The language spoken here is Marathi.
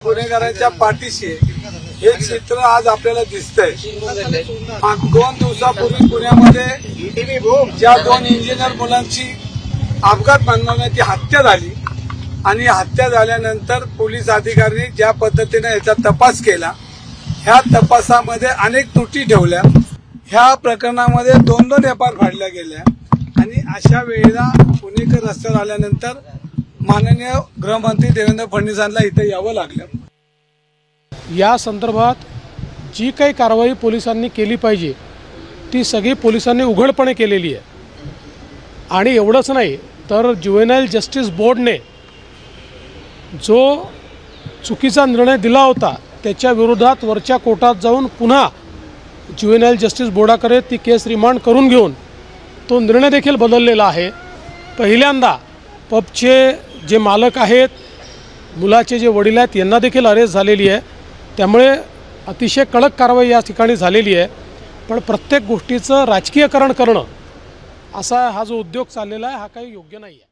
गुन्हेगारांच्या पाठीशी हे चित्र आज आपल्याला दिसतंय। 2 दिवसापूर्वी पुण्यामध्ये ज्या 2 इंजिनियर मुलांची अपघात बनवण्याची हत्या झाली आणि हत्या झाल्यानंतर पोलीस अधिकाऱ्यांनी ज्या पद्धतीने याचा तपास केला, ह्या तपासामध्ये अनेक त्रुटी ठेवल्या। ह्या प्रकरणामध्ये 2 एफआयआर फाडल्या गेल्या आणि अशा वेळेला पुणेकर रस्त्यावर आल्यानंतर माननीय गृहमंत्री देवेंद्र फडणवीसांना इथे यावं लागलं। या संदर्भात जी काही कारवाई पोलिसांनी केली पाहिजे ती सगळी पोलिसांनी उघडपणे केलेली आहे। आणि एवढंच नाही तर ज्युव्हेनाइल जस्टिस बोर्डने जो चुकीचा निर्णय दिला होता त्याच्या विरोधात वरच्या कोर्टात जाऊन पुन्हा ज्युव्हेनाइल जस्टिस बोर्डाकडे ती केस रिमांड करून घेऊन तो निर्णय देखील बदललेला आहे। पहिल्यांदा पबचे जे मालक आहेत, मुलाचे जे वडील आहेत, यांना देखील अरेस्ट झालेली आहे। त्यामुळे अतिशय कडक कारवाई या ठिकाणी झालेली आहे। पण प्रत्येक गोष्टीचं राजकीयकरण करणं असा हा जो उद्योग चाललेला आहे हा काही योग्य नाही आहे।